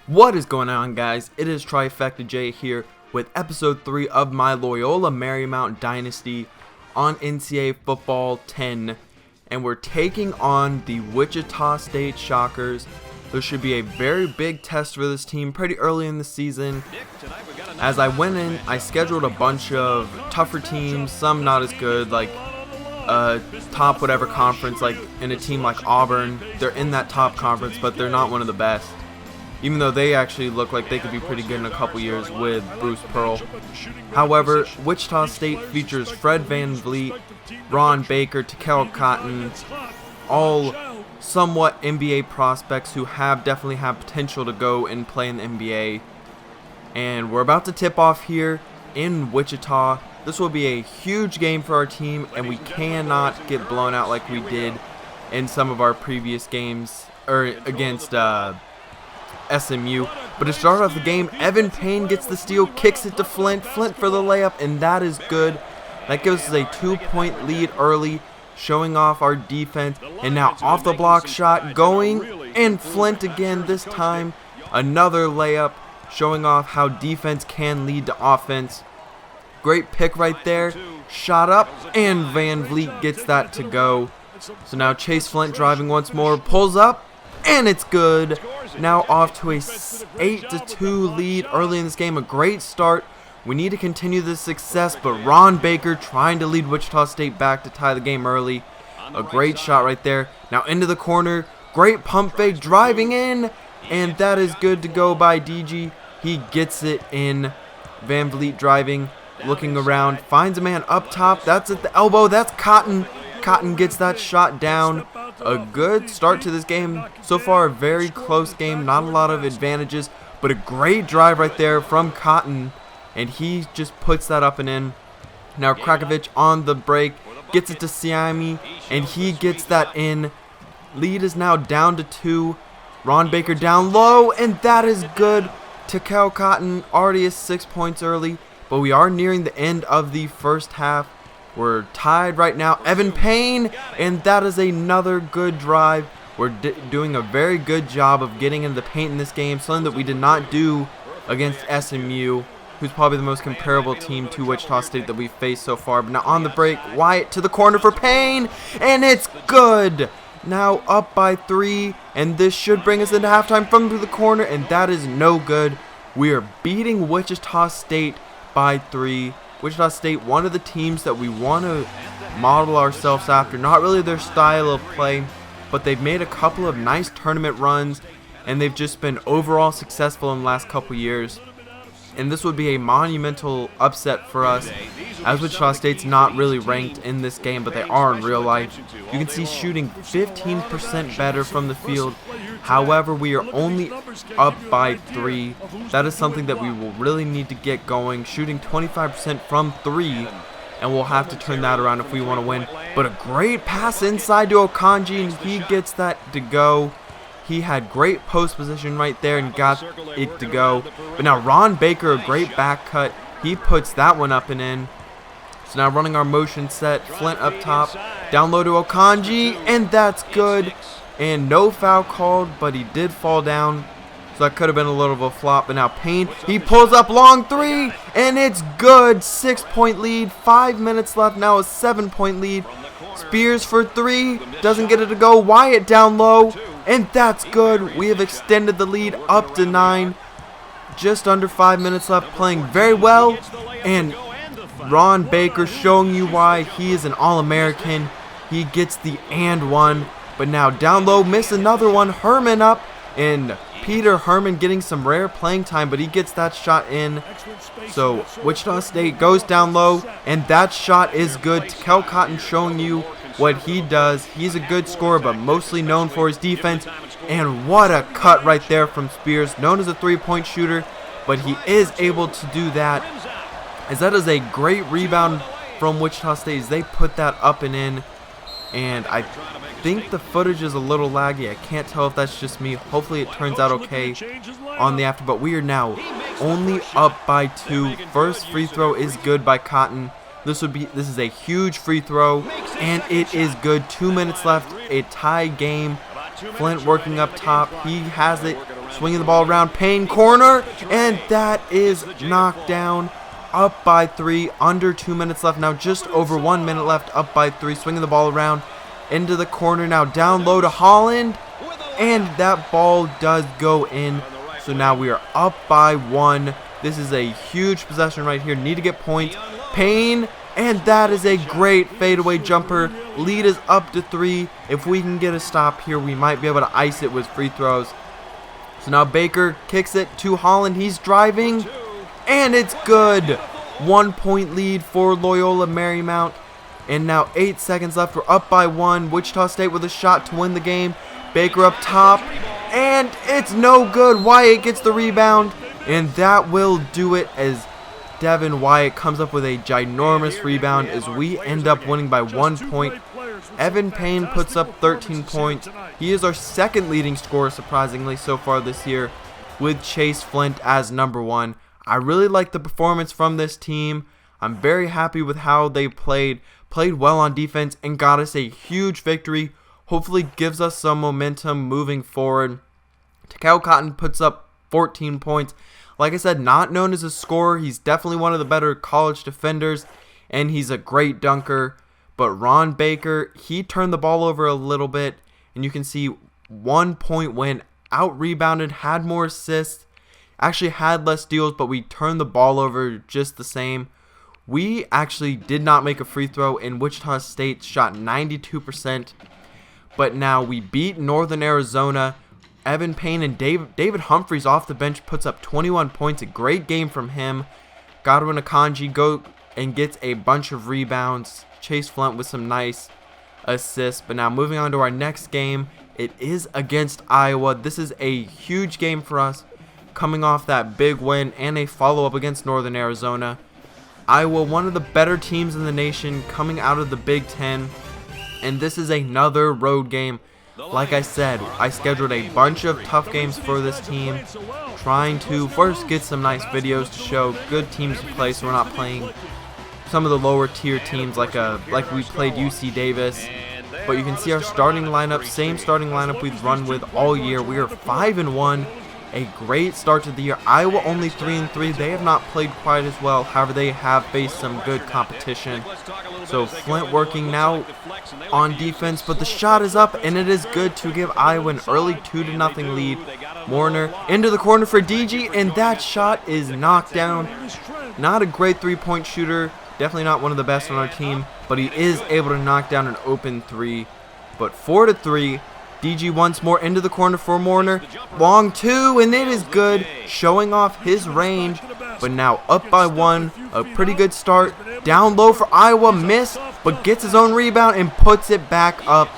What is going on, guys? It is Trifecta J here with episode 3 of my Loyola Marymount Dynasty on NCAA Football 10, and we're taking on the Wichita State Shockers. There should be a very big test for this team pretty early in the season. As I went in, I scheduled a bunch of tougher teams, some not as good, like top whatever conference, like in a team like Auburn. They're in that top conference, but they're not one of the best, even though they actually look like they could be pretty good in a couple years with Bruce Pearl. However, Wichita State features Fred Van Vliet, Ron Baker, Takel Cotton, all somewhat NBA prospects who definitely have potential to go and play in the NBA. And we're about to tip off here in Wichita. This will be a huge game for our team, and we cannot get blown out like we did in some of our previous games, or against SMU. But to start off the game, Evan Payne gets the steal, kicks it to Flint for the layup, and that is good. That gives us a 2-point lead early, showing off our defense. And now off the block shot going, and Flint again this time. Another layup, showing off how defense can lead to offense. Great pick right there. Shot up, and Van Vliet gets that to go. So now Chase Flint driving once more, pulls up, and it's good. Now off to a 8-2 lead early in this game. A great start. We need to continue this success, but Ron Baker trying to lead Wichita State back to tie the game early. A great shot right there. Now into the corner. Great pump fake, driving in, and that is good to go by DG. He gets it in. Van Vliet driving, looking around, finds a man up top. That's at the elbow. That's Cotton. Cotton gets that shot down. A good start to this game. So far, a very close game. Not a lot of advantages, but a great drive right there from Cotton, and he just puts that up and in. Now Krakovich on the break, gets it to Siami, and he gets that in. Lead is now down to 2. Ron Baker down low, and that is good. Takel Cotton already is 6 points early, but we are nearing the end of the first half. We're tied right now. Evan Payne, and that is another good drive. We're doing a very good job of getting into the paint in this game, something that we did not do against SMU, who's probably the most comparable team to Wichita State that we've faced so far. But now on the break, Wyatt to the corner for Payne, and it's good. Now up by 3, and this should bring us into halftime from the corner, and that is no good. We are beating Wichita State by 3. Wichita State, one of the teams that we want to model ourselves after. Not really their style of play, but they've made a couple of nice tournament runs, and they've just been overall successful in the last couple years. And this would be a monumental upset for us, as Wichita State's not really ranked in this game, but they are in real life. You can see shooting 15% better from the field. However, we are only up by 3. That is something that we will really need to get going. Shooting 25% from 3, and we'll have to turn that around if we want to win. But a great pass inside to Okanji, and he gets that to go. He had great post position right there and got it to go. But now Ron Baker, a great back cut. He puts that one up and in. So now running our motion set. Flint up top. Down low to Okanji, and that's good. And no foul called, but he did fall down. So that could have been a little of a flop. But now Payne, he pulls up long 3, and it's good. 6-point lead. 5 minutes left. Now a 7-point lead. Spears for 3. Doesn't get it to go. Wyatt down low. And that's good. We have extended the lead up to 9. Just under 5 minutes left. Playing very well. And Ron Baker showing you why he is an All-American. He gets the and one. But now down low, miss another one. Herman up. And Peter Herman getting some rare playing time, but he gets that shot in. So Wichita State goes down low, and that shot is good. Takel Cotton showing you what he does. He's a good scorer, but mostly known for his defense. And what a cut right there from Spears, known as a 3-point shooter, but he is able to do that, as that is a great rebound from Wichita State as they put that up and in. And I think the footage is a little laggy. I can't tell if that's just me. Hopefully it turns out okay on the after, but we are now only up by 2. First free throw is good by Cotton. This is a huge free throw, and it is good. 2 minutes left, a tie game. Flint working up top. He has it, swinging the ball around, Payne corner, and that is knocked down. Up by 3, under 2 minutes left now, just over 1 minute left, up by 3, swinging the ball around into the corner now, down low to Holland, and that ball does go in. So now we are up by 1. This is a huge possession right here, need to get points. Payne, and that is a great fadeaway jumper. Lead is up to 3. If we can get a stop here, we might be able to ice it with free throws. So now Baker kicks it to Holland, he's driving, and it's good. 1 point lead for Loyola Marymount. And now 8 seconds left. We're up by 1. Wichita State with a shot to win the game. Baker up top. And it's no good. Wyatt gets the rebound. And that will do it as Devin Wyatt comes up with a ginormous rebound as we end up winning by 1 point. Evan Payne puts up 13 points. He is our second leading scorer, surprisingly, so far this year, with Chase Flint as number 1. I really like the performance from this team. I'm very happy with how they played well on defense, and got us a huge victory. Hopefully gives us some momentum moving forward. Takao Cotton puts up 14 points. Like I said, not known as a scorer. He's definitely one of the better college defenders, and he's a great dunker. But Ron Baker, he turned the ball over a little bit, and you can see 1 point win, out-rebounded, had more assists. Actually had less steals, but we turned the ball over just the same. We actually did not make a free throw, and Wichita State shot 92%. But now we beat Northern Arizona. Evan Payne and David Humphreys off the bench puts up 21 points. A great game from him. Godwin Akanji go and gets a bunch of rebounds. Chase Flint with some nice assists. But now moving on to our next game. It is against Iowa. This is a huge game for us, coming off that big win and a follow-up against Northern Arizona. Iowa, one of the better teams in the nation, coming out of the Big Ten, and this is another road game. Like I said, I scheduled a bunch of tough games for this team, trying to first get some nice videos to show good teams to play, so we're not playing some of the lower tier teams like we played UC Davis. But you can see our starting lineup, same starting lineup we've run with all year. We are 5-1. A great start to the year. Iowa only 3-3. They have not played quite as well. However, they have faced some good competition. So Flint working now on defense, but the shot is up, and it is good to give Iowa an early 2-0 lead. Warner into the corner for DG, and that shot is knocked down. Not a great three-point shooter. Definitely not one of the best on our team, but he is able to knock down an open 3. But 4-3. DG once more into the corner for Warner. Long 2, and it is good, showing off his range. But now up by 1, a pretty good start. Down low for Iowa, missed, but gets his own rebound and puts it back up.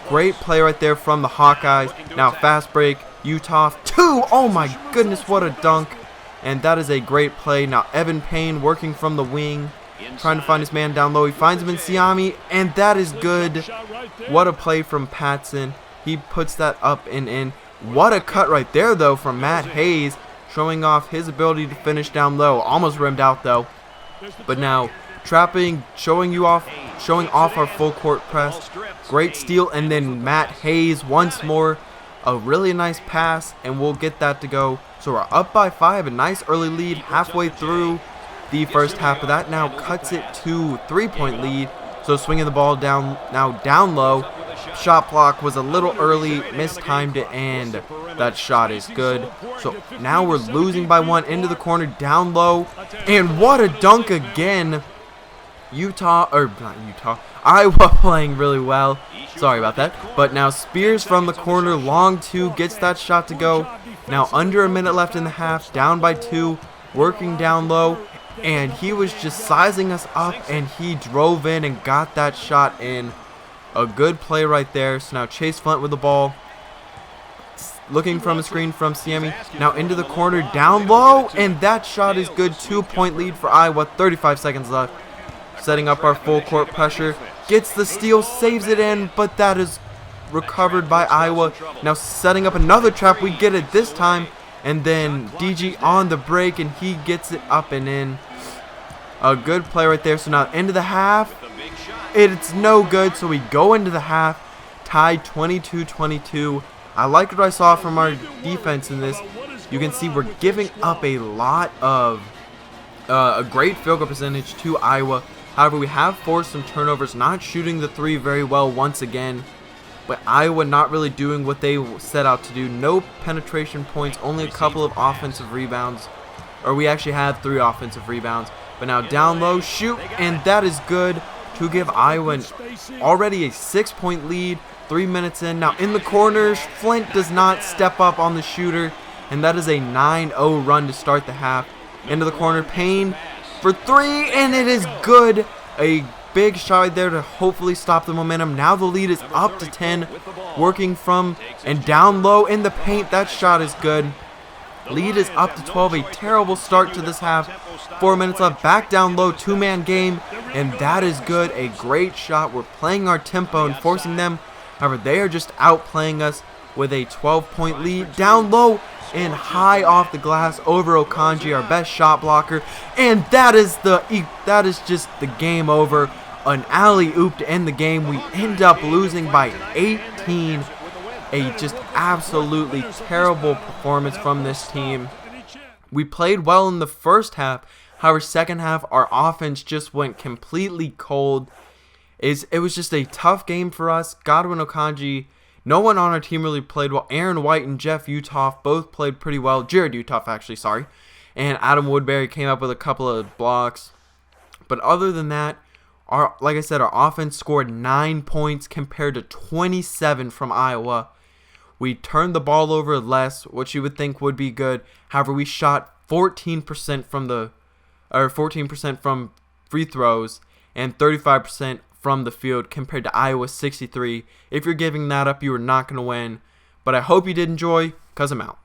Great play right there from the Hawkeyes. Now fast break, Utah 2. Oh my goodness, what a dunk. And that is a great play. Now Evan Payne working from the wing, trying to find his man down low. He finds him in Siami, and that is good. What a play from Patson. He puts that up and in. What a cut right there, though, from Matt Hayes, showing off his ability to finish down low. Almost rimmed out, though. But now, trapping, showing off our full court press. Great steal, and then Matt Hayes once more. A really nice pass, and we'll get that to go. So we're up by 5, a nice early lead halfway through the first half of that. Now cuts it to 3-point lead. So swinging the ball down low. Shot block was a little early, mistimed it, and that shot is good. So now we're losing by 1 into the corner, down low, and what a dunk again. Iowa playing really well. Sorry about that. But now Spears from the corner, long 2, gets that shot to go. Now under a minute left in the half, down by 2, working down low. And he was just sizing us up, and he drove in and got that shot in. A good play right there. So now Chase Flint with the ball. Looking from a screen from Siami. Now into the corner, down low, and that shot is good. 2-point lead for Iowa, 35 seconds left. Setting up our full court pressure. Gets the steal, saves it in, but that is recovered by Iowa. Now setting up another trap. We get it this time. And then DG on the break, and he gets it up and in. A good play right there. So now into the half. It's no good, so we go into the half. Tied 22-22. I liked what I saw from our defense in this. You can see we're giving up a lot of a great field goal percentage to Iowa. However, we have forced some turnovers, not shooting the three very well once again. But Iowa not really doing what they set out to do. No penetration points, only a couple of offensive rebounds. Or we actually had 3 offensive rebounds. But now down low, shoot, and that is good to give Iowa already a 6-point lead. 3 minutes in. Now in the corners, Flint does not step up on the shooter. And that is a 9-0 run to start the half. Into the corner, Payne for 3, and it is good. A big shot right there to hopefully stop the momentum. Now the lead is up to 10, working from and down low in the paint. That shot is good. Lead is up to 12. A terrible start to this half. 4 minutes left. Back down low, 2-man game, and that is good. A great shot. We're playing our tempo and forcing them. However, they are just outplaying us with a 12-point lead. Down low and high off the glass over Okanji, our best shot blocker, and that is just the game over. An alley-oop to end the game. We end up losing by 18. A just absolutely terrible performance from this team. We played well in the first half. However, second half, our offense just went completely cold. It was just a tough game for us. Godwin, Okanji, no one on our team really played well. Aaron White and Jeff Utoff both played pretty well. Jared Utoff, actually, sorry. And Adam Woodbury came up with a couple of blocks. But other than that, like I said, our offense scored 9 points compared to 27 from Iowa. We turned the ball over less, which you would think would be good. However, we shot 14% from free throws and 35% from the field compared to Iowa's 63. If you're giving that up, you are not going to win. But I hope you did enjoy, because I'm out.